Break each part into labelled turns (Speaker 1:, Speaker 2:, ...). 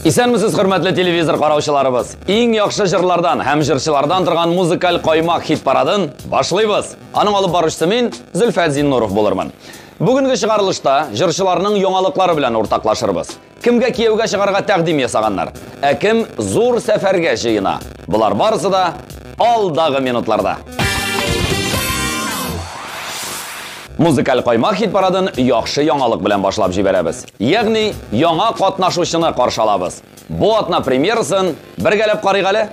Speaker 1: Исәнмесез, хөрмәтле телевизор караучыларыбыз. Иң яхшы җырлардан һәм җырчылардан торган музыкаль каймак хит парадын башлыйбыз. Аның алып баручысы мин Зөлфәт Зиннуров булырмын. Бүгенге чыгарылышта җырчыларның яңалыклары белән уртаклашырбыз. Кемгә кияүгә чыгарга тәкъдим ясаганнар, ә кем зур сәфәргә җыена. Булар барысы да алдагы минутларда. Музыкаль каймак хит парадын яхшы яңалык белән башлап җибәрәбез. Ягъни яңа катнашучыны каршы алабыз. Бу атна премьерасын бергәләп карыйк әле.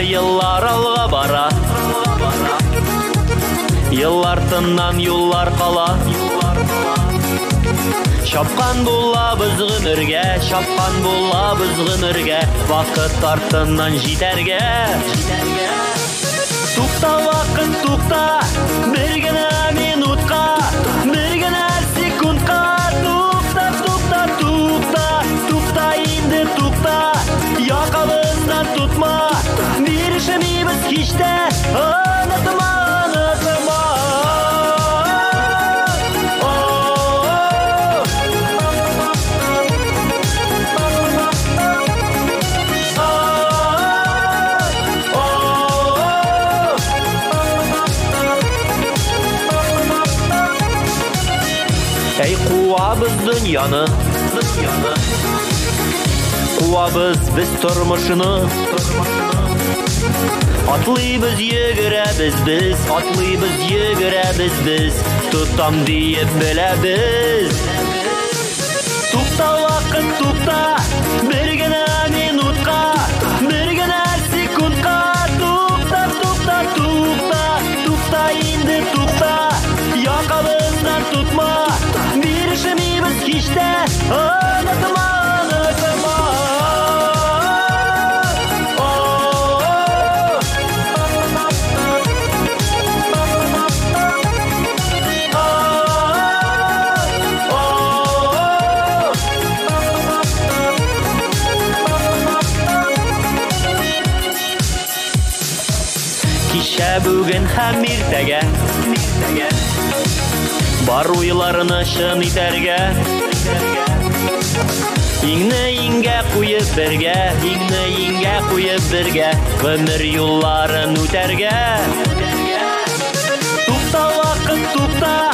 Speaker 2: Yıllar alga bara, yıllartından yollar kala. Şapkan bulabız gümürge, şapkan bulabız gümürge. Vakit artından jiterge. Tukta vakit tukta, bir gene minutka, bir gene sekundka. Tukta tukta tukta, tukta indi tukta. Yakalından tutma, bir işimiz hiç de unutma, unutma. Ey kuvabız dünyanı, kuvabız biz turmuşunu. Atlıybız yögürəbiz biz, atlıybız yögürəbiz biz. Tutam deyip biləbiz. Tukta vakit tukta, bir gene minutka, bir gene sekundka. Tukta tukta tukta, tukta indi tukta. Yakalından tutma, bir işimiz hiç de unutma, unutma. Bugün hem irtege Bar uylarını şın iterge İğne inge kuyup birge İğne inge kuyup birge Ömür yolların üterge Tukta vakit tukta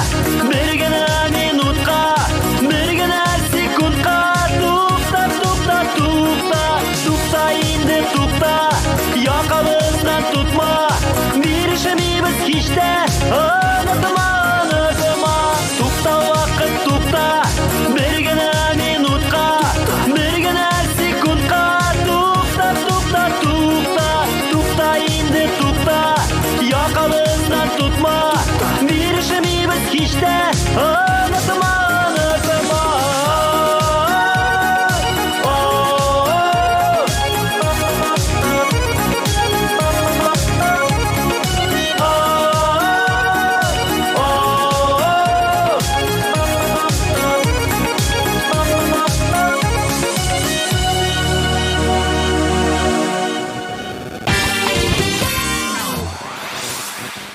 Speaker 2: Bir gene minutka Bir gene sekundka Tukta tukta tukta Tukta indi tukta Yakalından tutma İşimiz hiç de unutma, unutma. Tukta vakit tukta, bir gene minutka, bir gene sekundka. Tukta tukta tukta, tukta indi tukta. Yakalından tutma, bir işimiz hiç de unutma, unutma.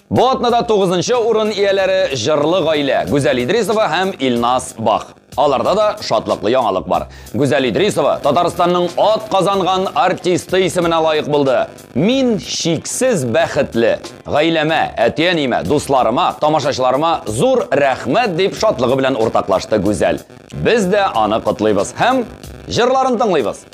Speaker 1: Bu atnada 9-нчы урын ияләре җырлы гаилә Гүзәл Идрисова һәм Илназ Бах. Аларда да шатлыклы яңалык бар. Гүзәл Идрисова Татарстанның ат казанган артисты исеменә лаек булды. Мин шиксез бәхетле. Гаиләмә, әтиәнимә, дусларыма, тамашачыларыма зур рәхмәт дип шатлыгы белән уртаклашты Гүзәл. Без дә аны котлыйбыз һәм җырларын тыңлыйбыз.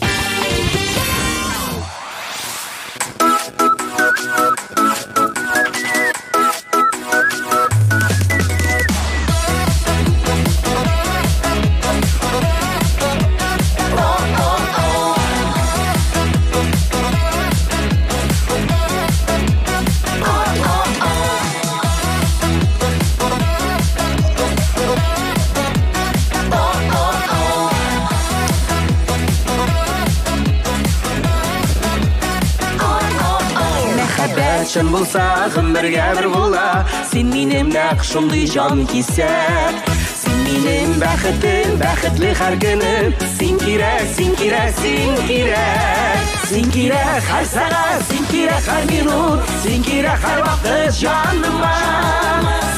Speaker 3: шын болса ғұмырға бір бола, сен менің нақшымды жан кесек. Сен менің бақытым, бақытлы har günüm. Sen kirek, sen kirek, sen kirek. Sen kirek her saat, sen kirek her minut. Sen kirek her vakit canıma.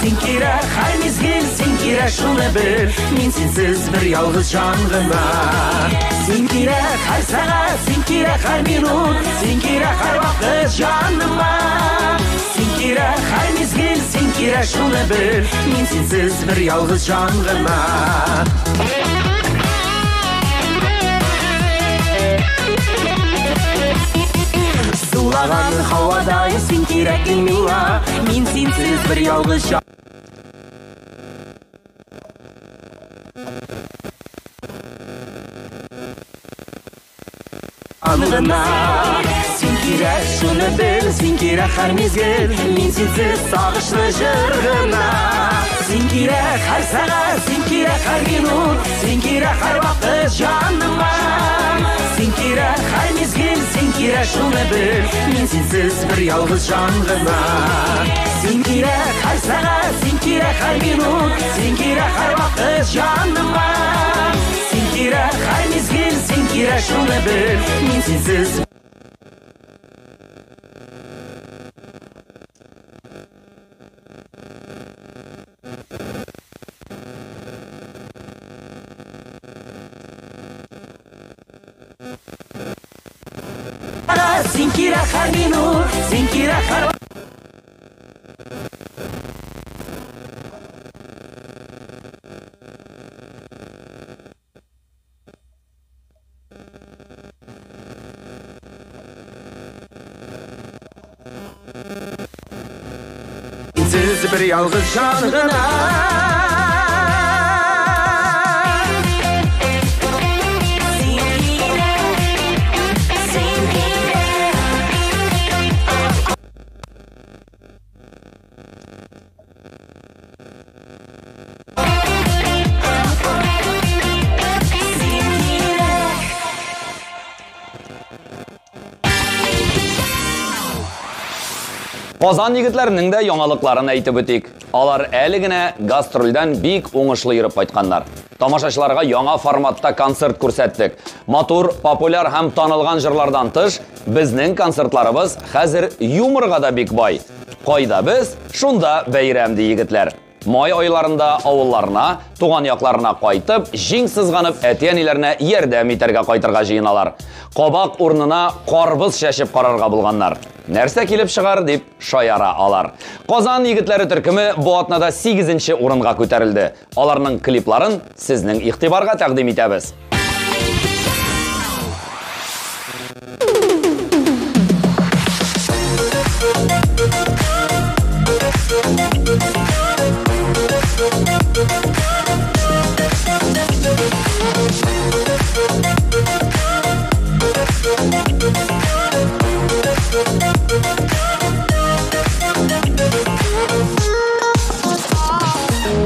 Speaker 3: Sen kirek her mezgil, sen kirek şunu bil. Men sensiz bir yalğız canıma. Sen kirek her saat, sen kirek her minut. Sen kirek her vakit canıma. Sen kirek her mezgil, sen kirek şunu bil. Men sensiz bir yalğız canıma. Sulagan havadayım sen kirek ilmila. Men sensiz bir yalğız canıma. Sen kirek şunu bil, sen kirek her mezgil. Men sensiz sağışlı jırgına. Sen kirek her saat, sen kirek her minut. Sen kirek her vakit canıma. Sen kirek her mezgil, sen kirek şunu bil. Men sensiz bir yalğız canıma. Sen kirek her saat, sen kirek her minut. Sen kirek her vakit canıma. Sen kirek her mezgil, sen kirek şunu bil. Men sensiz Sen kirek her minut, sen kirek her sensiz bir yalğız canıma.
Speaker 1: Qozon yigitlarining de yangiliklarını aytib o'tik. Алар әле генә гастрольдән бик уңышлы йөреп кайтканнар. Тамашачыларга яңа форматта концерт күрсәттек. Матур, популяр һәм танылган җырлардан тыш, безнең концертларыбыз хәзер юморга да бик бай. Кайда без? Шунда бәйрәм ди егетләр. Май айларында авылларына, туган якларына кайтып, җиң сызганып, әтиәниләренә ярдәм итәргә кайтырга җыеналар. Кабак урынына карбыз шәшеп карарга булганнар. Нәрсә килеп чыгар дип шаяра алар. Казан егетләре төркеме бу атнада 8нче урынга күтәрелде. Аларның клипларын сезнең игътибарга тәкъдим итәбез.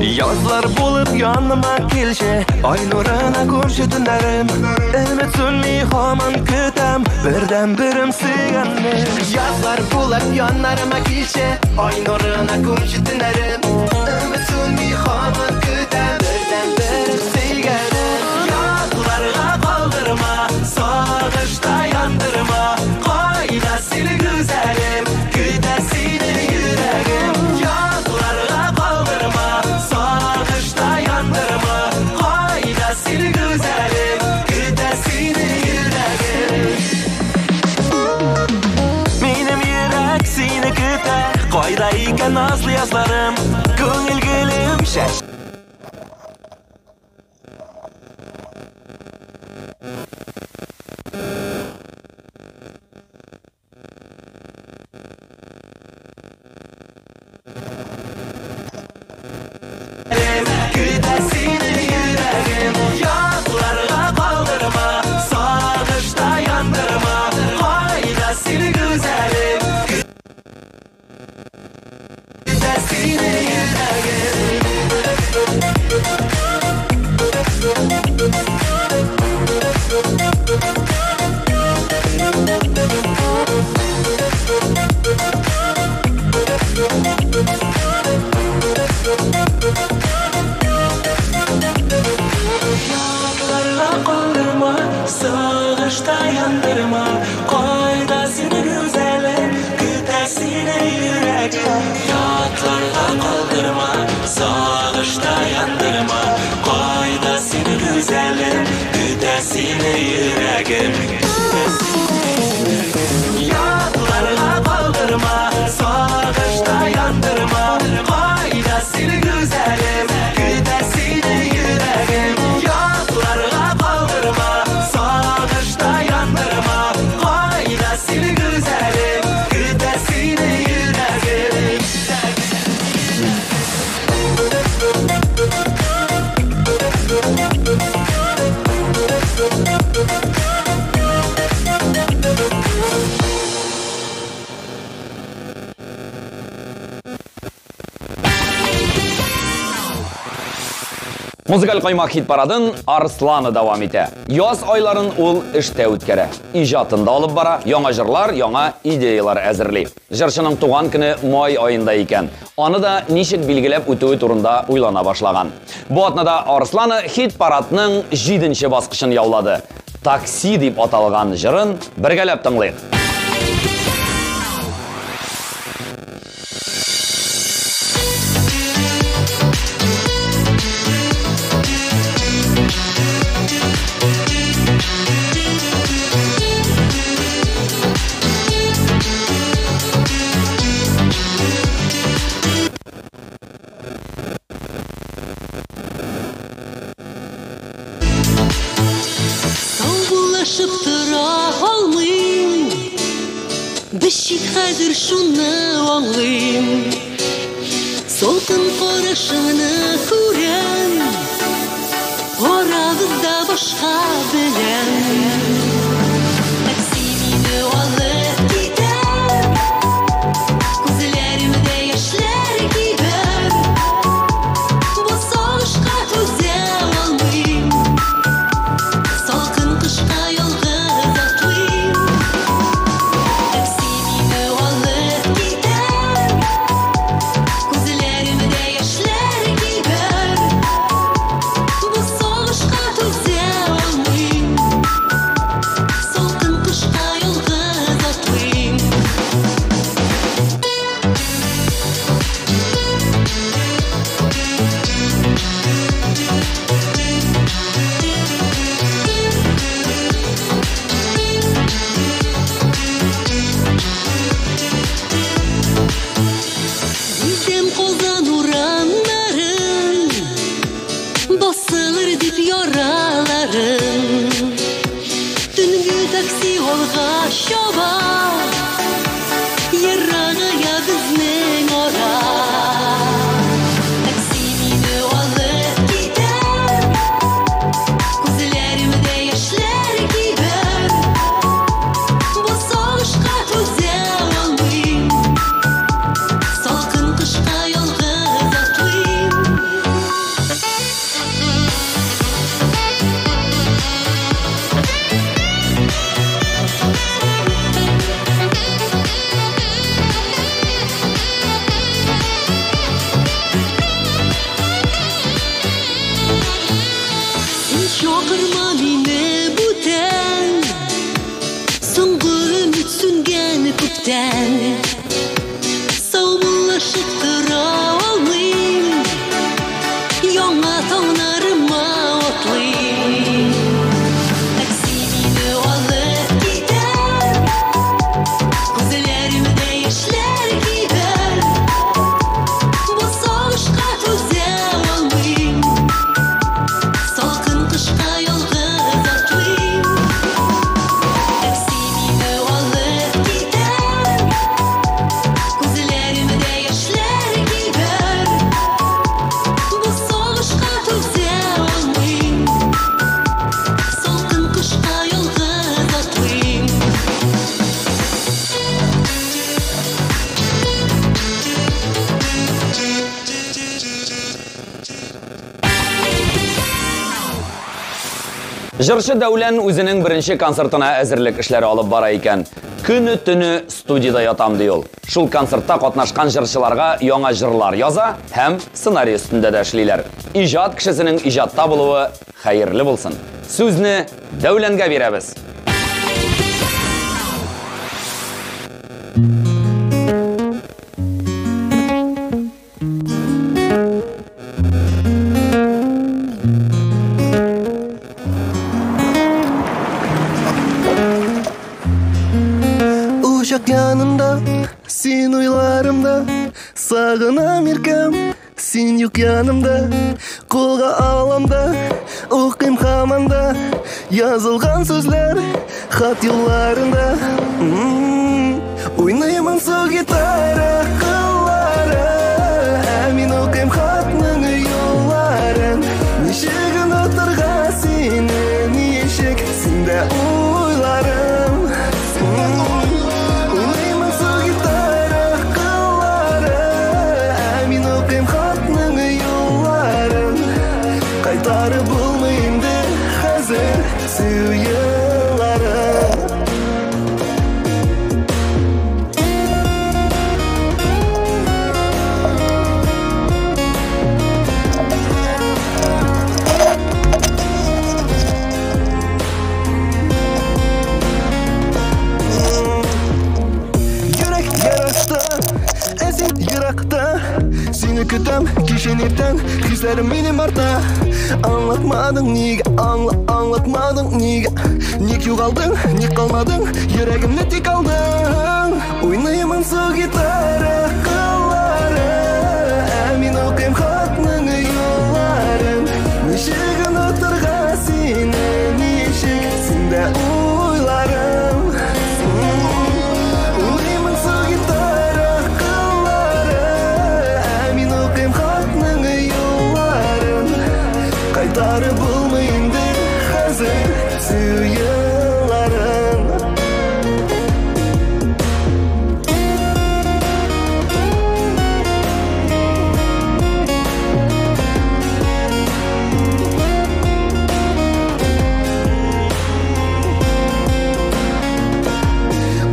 Speaker 4: Yazlar bulup yanıma kelşe, ay nuruna ko'rshi tunlarim. Ümit sunli hamon kutam, birdan birim suyganni. Yazlar bulup yanlarıma kelşe, ay nuruna ko'rshi tunlarim. Ümit sunli hamon kutam, birdan birim suyganim. Yodlarga qoldirma, sog'ishda yandırma. Qayda seni güzelim, kuta seni yuragim. Yodlarga qoldirma, sog'ishda yandırma. Qayda seni güzelim, kuta seni yuragim. Menim yurak seni kuta, qayda ekan nazlı yazlarım. Ko'ngil gulim shash.
Speaker 1: Музыкаль каймак хит парадын Арсланы давам итә. Яз айларын ул эштә үткәрә. Иҗатында алып бара, яңа җырлар, яңа идеялар әзерли. Җырчының туган көне май айында икән. Аны да ничек билгеләп үтүе турында уйлана башлаган. Бу атнада Арсланы хит парадның 7нче баскычын яулады. Такси дип аталган җырын бергәләп тыңлыйк.
Speaker 5: Бешик хәзер шуны аңлыйм, солкын карашыңны күрәм, арабызда башка беләм. Такси мине алып китәр, күзләремдә яшьләр кибәр, бу сагышка түзә алмыйм, салкын кышка ялгыз атлыйм. Basılır dip yaralarım, tüngü taksi olga şaba, yarağıya bizning ora. Taksi meni olib ketar, ko'zlarimda yoshlar kiyar, bu sog'ishqa to'za olmayim, salqin qishqa yolg'iz otlayim. Çağırma beni buten, so'nggi umid so'ngan ko'kdan, savunlashib tura olmayim, yangi tonglarimga otlayim. Taksi meni olib ketar, ko'zlarimda yoshlar kiyar, bu sog'ishqa to'za olmayim, salqin qishqa yolg'iz otlayim. Taksi meni olib ketar, ko'zlarimda yoshlar kiyar, bu sog'ishqa to'za olmayim, salqin qishqa yolg'iz otlayim.
Speaker 1: Җырчы Дәүлән үзенең беренче концертына әзерлек эшләре алып бара икән. Көне-төне студияда ятам ди ул. Шул концертта катнашкан җырчыларга яңа җырлар яза һәм сценарий өстендә дә эшлиләр. Иҗат кешесенең иҗатта булуы хәерле булсын. Сүзне Дәүләнгә бирәбез.
Speaker 6: Uşak yanımda, sen uylarımda, sağınam irkem, sen yok yanımda, kolga alamda, okuyum hamanda, yazılgan sözler, hat yollarında. Oynayamam su gitara, kıllara, emin okuyum hatның yolların, nişegin oturga seni, nişek, sende uylarım. Oynayamam su gitara, kıllara, emin okuyum hatның yolların, kayta Seni kütem kişen erten Hislerim benim arta Anlatmadın niga anlatmadın niga Ник юғалдың, ник қалмадың Yüreğimde tek aldың Oynayamam su gitarı Qılları Әмин оқим хатның yolların Нешігін отырға сені Нешік сенде ойларым Oynayamam su gitarı Qылları Әмин оқим хатның yolların Қайтары болмайынды Қазір сүйеларын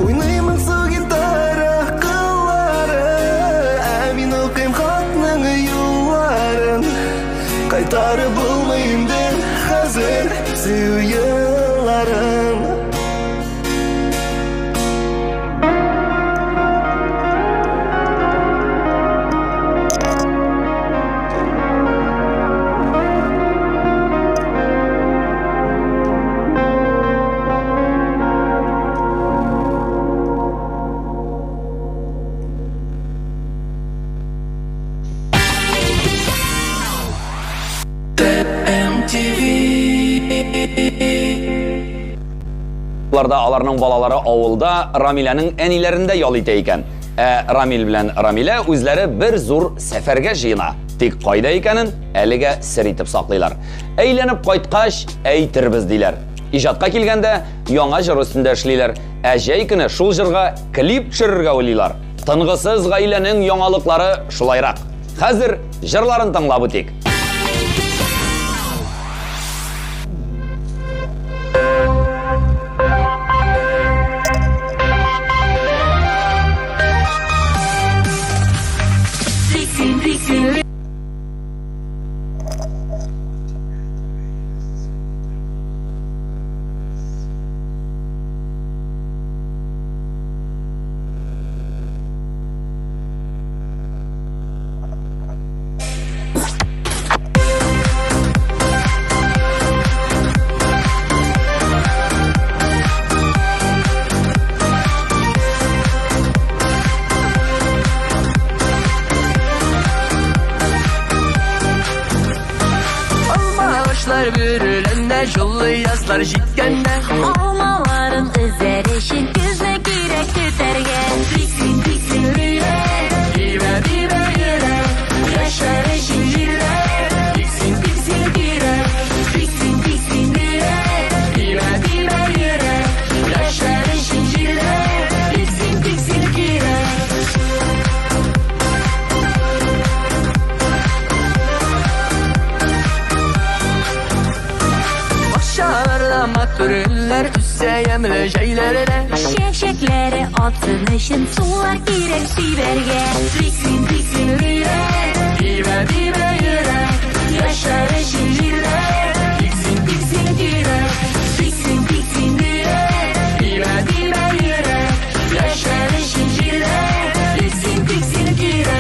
Speaker 6: Ойнаймын су гитара қылары Әмин оқим хатның юлларын Қайтары болмайынды Қазір сүйеларын
Speaker 1: Аларның балалары авылда Рамиләнең әниләрендә ял итә икән. Рамил белән Рамилә үзләре бер зур сәфәргә җыена. Тик кайда икәнен әлегә сер итеп саклыйлар. Әйләнеп кайткач әйтербез диләр. Иҗатка килгәндә яңа җыр өстендә эшлиләр. Җәй көне шул җырга клип төшерергә уйлыйлар. Тынгысыз гаиләнең яңалыклары шулайрак. Хәзер җырларын тыңлап үтик.
Speaker 3: Bürülende jullu yazlar jitkende
Speaker 5: Almaların üzerişin Güzle girek tüterge
Speaker 3: Diksin diksin rüye Dibe dibe yere Yaşar eşin jire Diksin diksin gire Diksin diksin rüye Dibe dibe yere Yaşar eşin jire Diksin diksin gire Aşağılarda matürüller Üsse yemli şeylerine
Speaker 5: Şevşekleri atsın için Sular girek siberge
Speaker 3: Diksin diksin rüye Dibe dibe yere Yaşar eşin jire Diksin diksin gire Diksin diksin rüye Dibe dibe yere Yaşar eşin jire Diksin diksin gire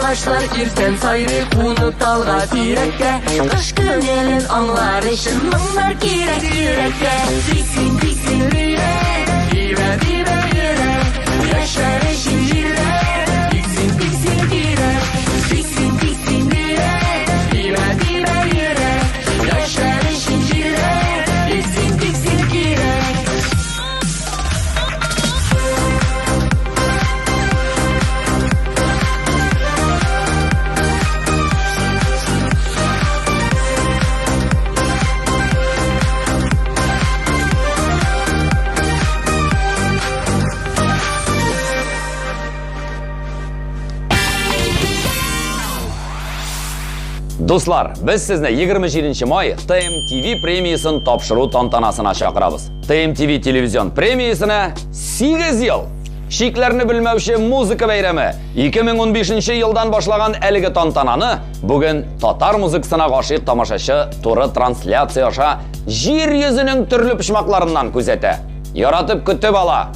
Speaker 3: Taşlar irten sayrı unut dalga direkte
Speaker 5: Kış günelin anlar için Mınlar girek yürekte
Speaker 3: Diksin diksin rüye Dibe dibe yere Yaşar eşin jire Diksin diksin gire Diksin diksin rüye Dibe dibe yere Yaşar eşin jire Diksin diksin gire
Speaker 1: Дуслар, біз сізні 27 май TMTV премиясын тапшыру тантанасына шақырабыз. TMTV телевизион премиясына 8 ел Шикләрне белмәүче музыка бәйрәме 2015 елдан башлаган әлеге тантананы бүген татар музыкасына гашыйк тамашачы туры трансляция аша җир йөзенең төрле почмакларыннан күзәтә. Яратып көтеп ала.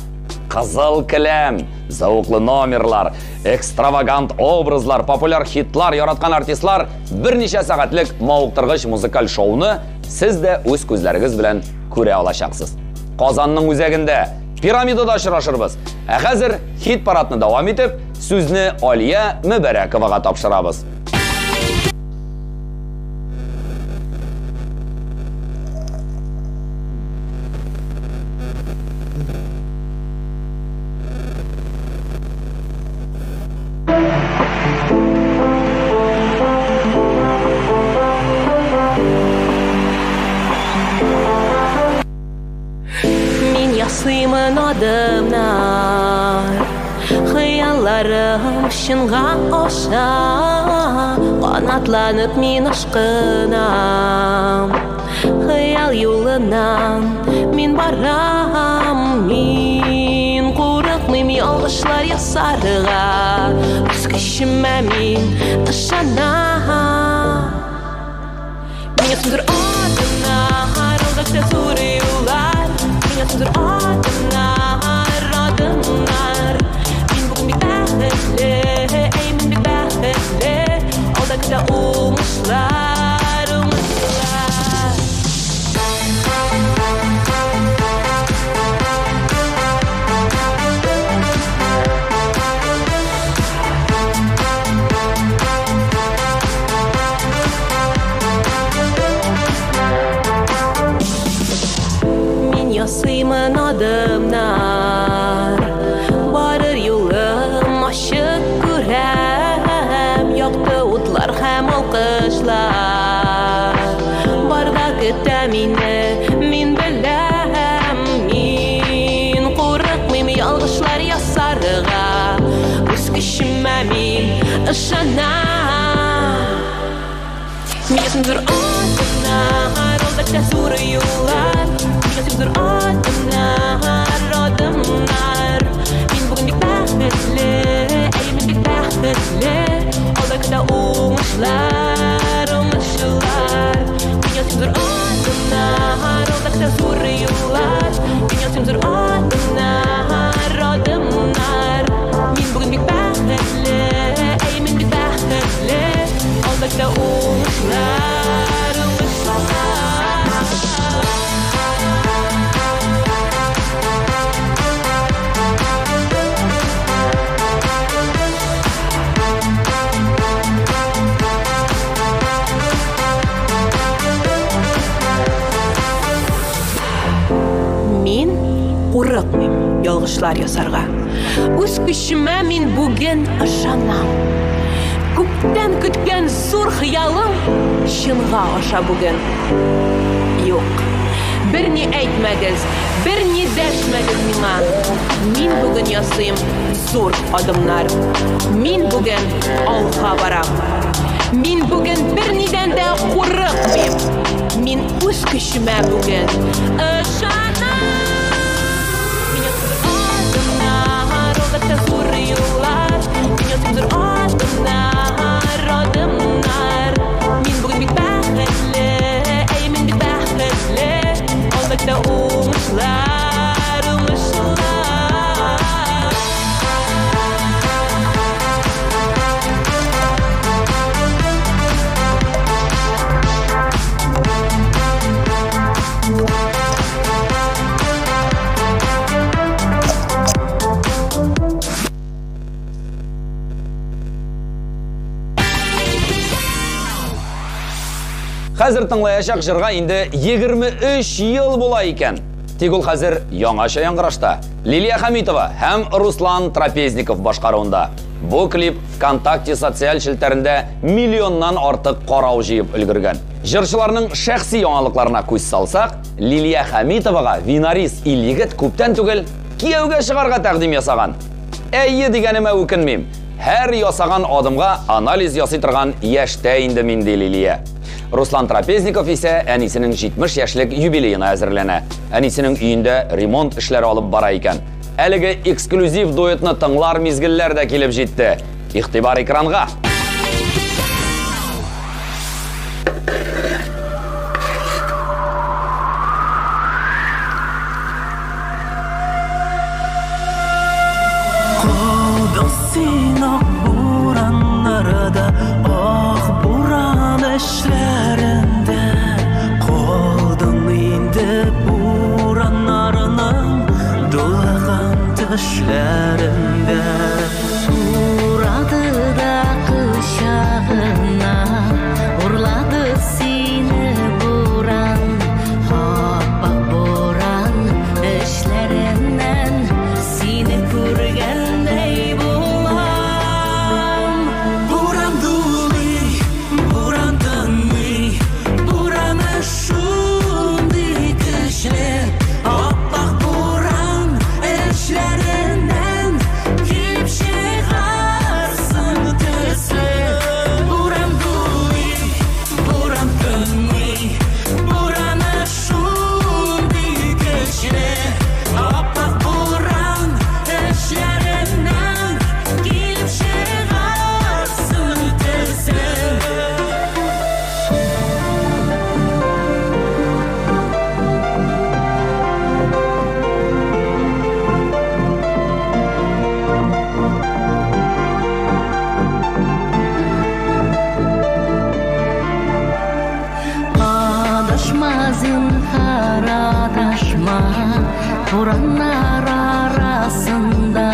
Speaker 1: Кызыл келәм, зауклы номерлар, экстравагант образлар, популяр хитлар яраткан артистлар берничә сәгатьлек мавыктыргыч музыкаль шоуны сез дә үз күзләрегез белән күрә алачаксыз. Казанның үзәгендә Пирамидада очрашырбыз. Ә хәзер хит парадны дәвам итеп, сүзне Алия Мөбәрәковага тапшырабыз.
Speaker 7: Ясыймын адымнар, хыялларым шынға аша, қанатланып мин ашқынам. Хыял юлынан мин барам, мин қурықмым ялғышлар ясарыға, үз күшіме мин ышанам. Мен ясымдыр адымнар, алдакта зуры юлар, Ясымдыр адымнар, адымнар. Мин бүгін бик бәхетле, мин бик бәхетле. Алдакта уңышлар, уңышлар. Ясыймын адымнар, барыр юлым ашык күрәм, якты утлар һәм алкышлар. Барда көтә мине, мин беләм, мин курыкмыйм ялгышлар ясарыга, үз көчемә мин ышанам. Мин ясымдыр адымнар, алдакта зур юллар. Ясымдыр адымнар, адымнар. Мин бүгін бик бәхетле, мин бик бәхетле. Алдакта уңышлар, уңышлар. Мин ясымдыр адымнар, алдакта зур юллар. Мин ясымдыр адымнар, адымнар. Мин бүгін бик бәхетле, мин бик бәхетле. Алдакта уңышлар, уңышлар. Курыкмыйм ялгышлар ясарга, үз көчемә мин бүген ышанам. Күптән көткән зур хыялым чынга аша бүген. Юк, берни әйтмәгез, берни дәшмәгез миңа. Мин бүген ясыйм зур адымнар. Мин бүген алга барам. Мин бүген бернидән дә курыкмыйм. Мин үз көчемә бүген ышанам. Алдакта зур юллар, мин ясымдыр адымнар, адымнар. Мин бүгін бик бәхетле, мин бик бәхетле. Алдакта уңышлар, уңышлар.
Speaker 1: Хәзер тыңлаячак җырга инде 23 ел була икән. Тик ул хәзер яңача яңгырашта. Лилия Хәмитова һәм Руслан Трапезников башкаруында. Бу клип ВКонтакте социаль челтәрендә миллионнан артык карау җыеп өлгергән. Җырчыларның шәхси яңалыкларына күз салсак, Лилия Хәмитовага Винарис Ильгит күптән түгел кияүгә чыгарга тәкъдим ясаган. Әйе дигәнемә үкенмим. Һәр ясаган адымга анализ ясый торган яшьтә инде мин ди Лилия. Руслан Трапезников исә әнисенең 70 яшьлек юбилеена әзерләнә. Әнисенең өендә ремонт эшләре алып бара икән. әлеге эксклюзив дуэтны тыңлар мизгелләр дә килеп җитте. Игътибар экранга.
Speaker 4: Sinoq buranlarda, buran işlerinde Qoldun indi buranlarının dolağan düşlerinde
Speaker 5: Uradı da kışağına, urladı seni buran, hoppa buran işlerinden seni kurgandey bulam.
Speaker 4: Buran duli, buran tanmi, buran şundi kışle Hoppa buran işlerinden Kilip çıkarsın tüsle Buran duli, buran tanmi, buran şundi kışle Hoppa buran işlerinden Kilip çıkarsın tüsle
Speaker 5: Adaşmazın haradaşma, buranlar arasında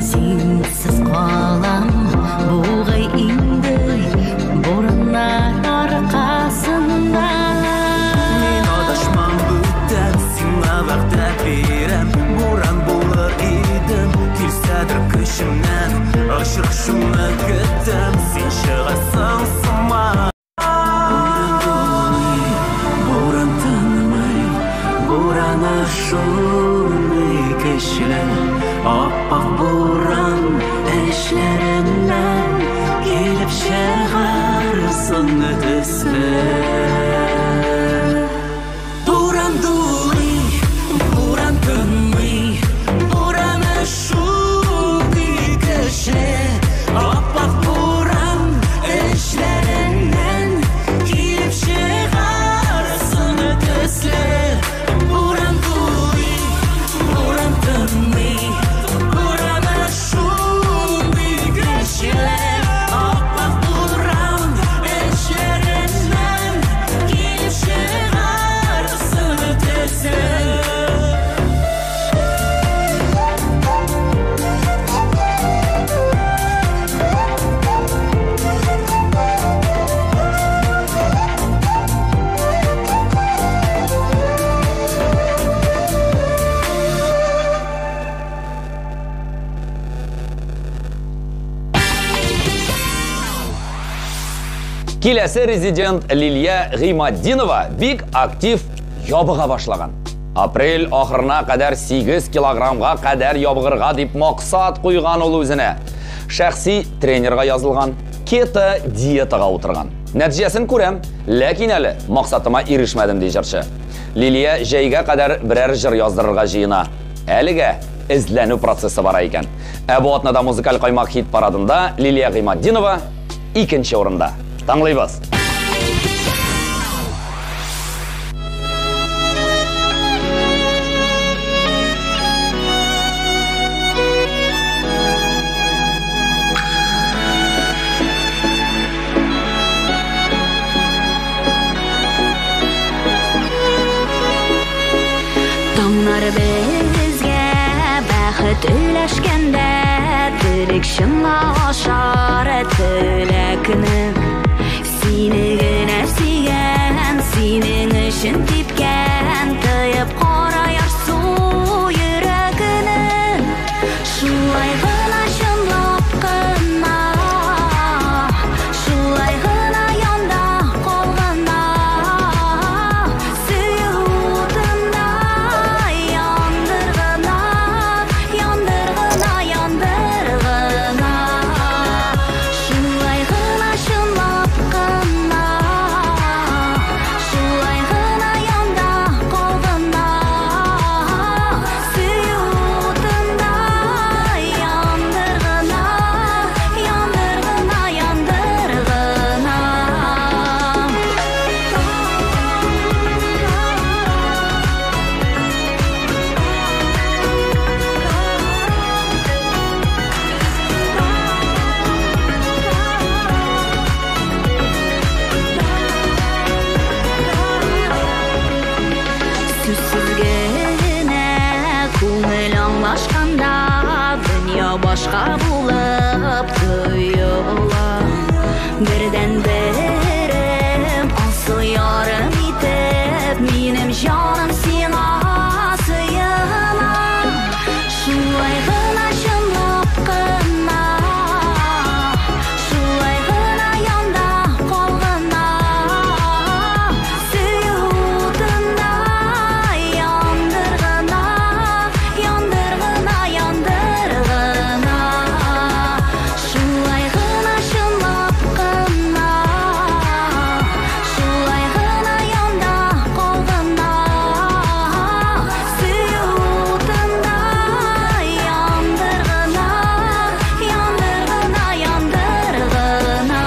Speaker 5: sensiz kalam buğay indi buranlar arkasında.
Speaker 4: Men adaşmam bütten sina vaqta berem Buran bulur edim Kilsadir kışımdan Aşırışımı kütüm Sen шығасың sınma Buran tanımay Buran aşılmay kişiler Appak buran eşlerinden Gelip шығарсың ötüsler Buran duli, buran tanımay Buran aşılmay kişiler Appak buran eşlerinden Gelip çıkarsın ötüsler Buran duli, buran tanımay Buran aşılmay kişiler Appak buran eşlerinden Gelip çıkarsın ötüsler
Speaker 1: Киләсе резидент Лилия Гыймаддинова бик актив ябыга башлаган. Апрель ахырына кадәр 8 килограммга кадәр ябыгырга дип максат куйган ул үзенә. Шәхси тренерга язылган, кето диетага утырган. Нәтиҗәсен күрәм, ләкин әле максатыма ирешмәдем ди җырчы. Лилия җәйгә кадәр берәр җыр яздырырга җыена. Әлегә эзләнү процессы бара икән. Бу атнада музыкаль каймак хит парадында Лилия Гыймаддинова 2нче урында. Таңлыйбыз.
Speaker 5: Таңнар безгә бәхет өләшкәндә, телек шыңа ашар теләкне. Сине генә сөйгән, синең өчен типкән, тыеп караяр су йөрәгенә. Шулай гына чынлап кына, шулай гына янда калганда, сөюдымда яндыргына, яндыргына, яндыргына. Бирау башка булып тоела. Берден берем алсы ярым итеп, минем жаным сиңа сыйына. Шулай гына чынлап кына, шулай гына янда калгына. Сөюдына яндыргына, яндыргына, яндыргына. Шулай гына чынлап кына, шулай гына янда калгына. Сөюдына яндыргына, яндыргына, яндыргына.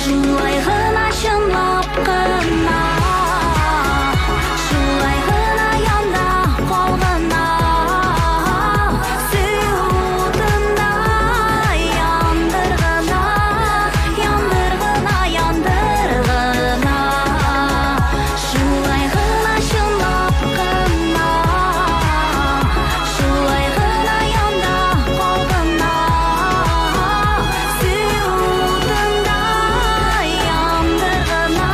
Speaker 5: Шулай гына чынлап кына, шулай гына янда калгына. Сөюдына яндыргына, яндыргына, яндыргына. Шулай гына чынлап кына, шулай гына янда калгына. Сөюдына яндыргына,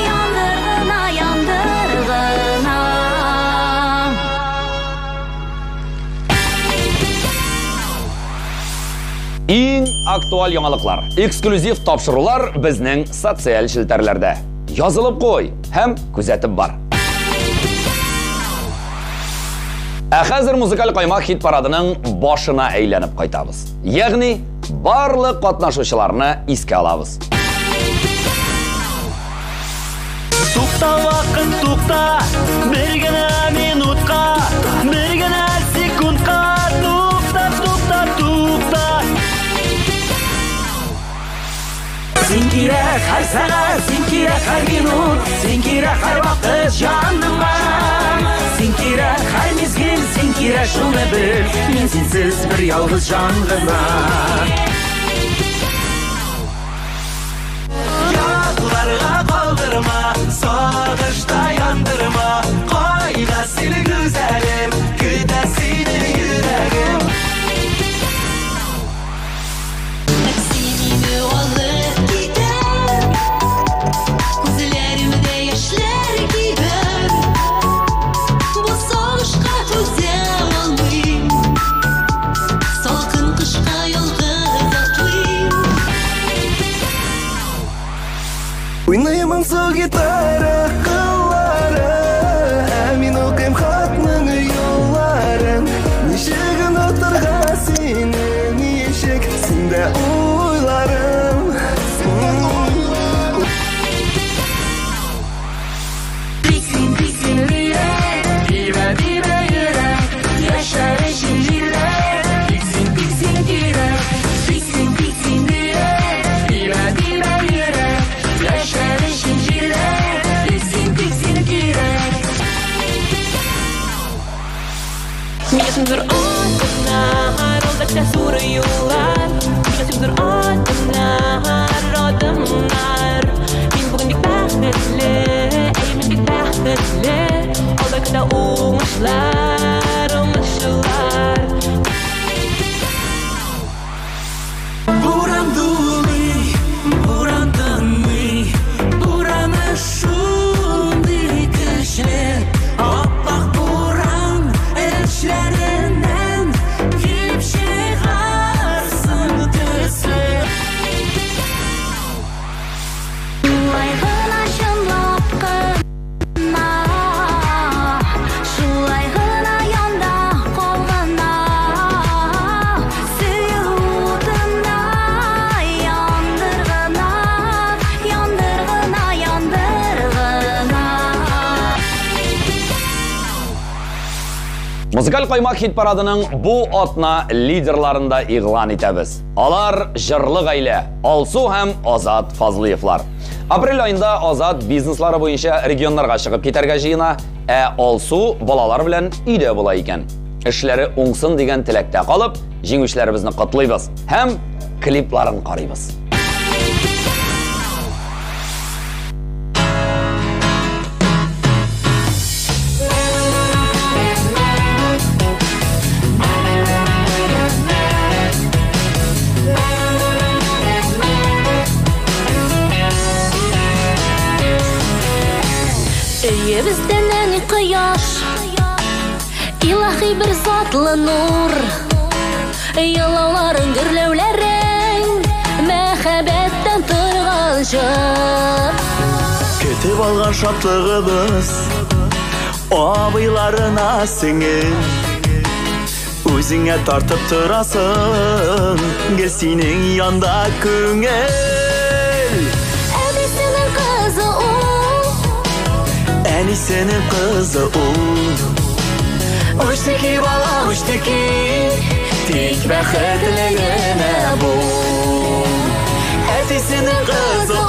Speaker 5: яндыргына, яндыргына.
Speaker 1: Иң актуаль яңалыклар, эксклюзив тапшырулар безнең социаль шелтәрләрдә. Язылып кой һәм күзәтеп бар. Хәзер музыкаль каймак хит парадының башына әйләнеп кайтабыз. Ягъни барлык катнашучыларны искә алабыз.
Speaker 2: Тукта вакыт тукта, бер генә минутка, бер генә секундка. Тукта, тукта, тукта.
Speaker 3: Син кирәк һәр сәгать, син кирәк һәр минут, син кирәк һәр вакыт җаныма. Син кирәк һәр мизгел, син кирәк шуны бел, мин синсез бер ялгыз җан гына.
Speaker 4: Ягуларга калдырма, сагышта яндырма. Кайда син güzelim, көтә сине йөрәгем.
Speaker 5: Сине алып китәм, күзләремдә яшьләр кибәр. Бу сагышка түзә алмыйм, салкын кышка ялгыз атлыйм.
Speaker 6: Уйнаймын су гитара кыллары, ә мин укыйм хатның юлларын. Ничек онытырга сине, ничек синдә уйларым.
Speaker 5: Тиксин, тиксин йөрәк, дибә, дибә йөрәк, яшәр өчен йөрәк. Тиксин, тиксин йөрәк, тиксин, тиксин йөрәк, дибә, дибә йөрәк, яшәр өчен йөрәк. Тиксин, тиксин йөрәк. Минәсемдер атымнар, алда зур юллар. Минәсемдер атымнар, адымнар. Мин бүген бик бәхетле, мин бик бәхетле. Алда көтә уңышлар, уңышлар.
Speaker 3: Буран дулый, буран тынмый, бураны шундый көчле. Аппак буран эшләреннән килеп чыгарсын төсле.
Speaker 5: Шулай гына чынлап кына, шулай гына янда калгына. Сөюдына яндыргына, яндыргына, яндыргына.
Speaker 1: Музыкаль каймак хит парадының бу атна лидерларында игълан итәбез. Алар җырлы гаилә, Алсу һәм Азат Фазлыевлар. Апрель айында азат бизнеслары бойынша регионнарға шығып кетәргә җыена, Алсу балалар белән өйдә була икән. Эшләре уңсын дигән теләктә калып, җиңүчеләребезне котлыйбыз һәм клипларын карыйбыз.
Speaker 5: Bizden en kıyaş İlahi bir zatlı nur Yılların gürlevlerin Mehabetten tırgan jır
Speaker 4: Ketip algan şatlığımız Abıylarına singil Özüne tartıp tırasın Gel senin yanda küngel
Speaker 5: Ebisinin kızı o
Speaker 4: Senin kızı
Speaker 3: Uçtaki bala uçtaki Tek bəxtligine bu
Speaker 4: Ətisinin kızı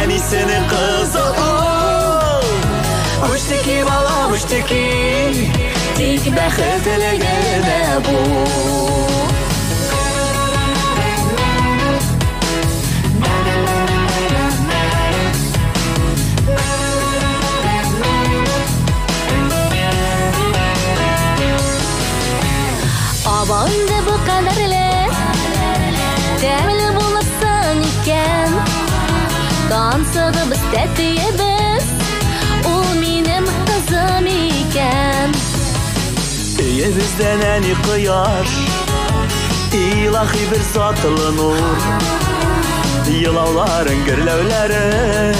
Speaker 4: Ənisinin kızı
Speaker 3: Uçtaki bala uçtaki Tek bəxtligine bu
Speaker 5: Abanda bu kadarla Təmli bulursan ikən Dansığımız tətiyimiz O benim kızım ikən
Speaker 4: Eye bizden en kıyar İlahi bir zatlı nur Yılavların gürlevlerin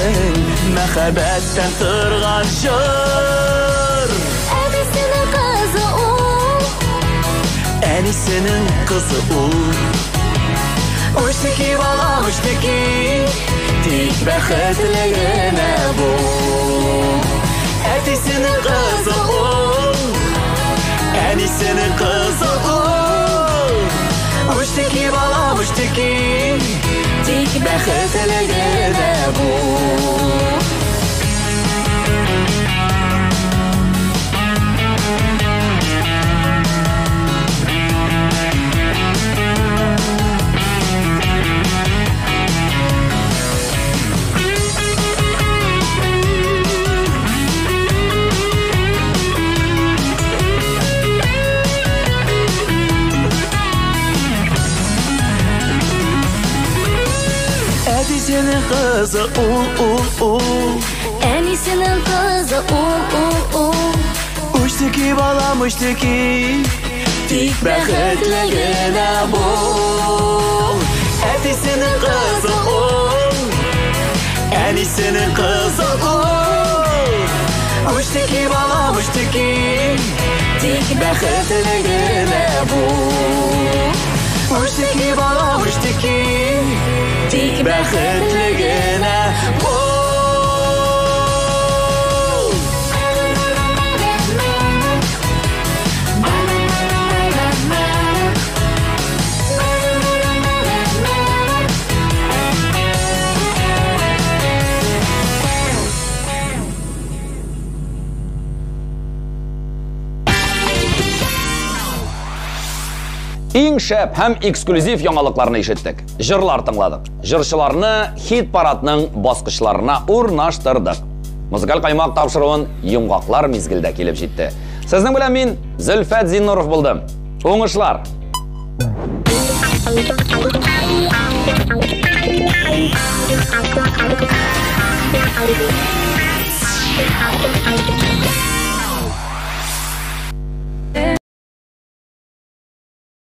Speaker 4: Mehabetten tırgan jır
Speaker 5: Ebisinin kızı o
Speaker 4: Ənisinin kızı
Speaker 3: Uçtaki bala uçtaki Tek bəxtligine bu
Speaker 4: Ətisinin kızı Ənisinin kızı
Speaker 3: Uçtaki bala uçtaki Tek bəxtligine bu
Speaker 4: Ənisinin kızı
Speaker 5: Ənisinin kızı o
Speaker 4: Uçtaki balam uçtaki
Speaker 3: Tek bəxtligine bu
Speaker 4: Ətisinin kızı Ənisinin kızı
Speaker 3: Uçtaki bala uçtaki Tek bəxtligine bu Uçtaki bala uçtaki Tek bəxtligine bu
Speaker 1: Иң шәп һәм эксклюзив яңалыкларны ишеттек. Җырлар тыңладык. Җырчыларны хит парадның баскычларына урнаштырдык. Музыкаль каймак тапшыруын йомгаклар мизгелдә килеп җитте. Сезнең белән мин Зөлфәт Зиннуров булдым. Уңышлар!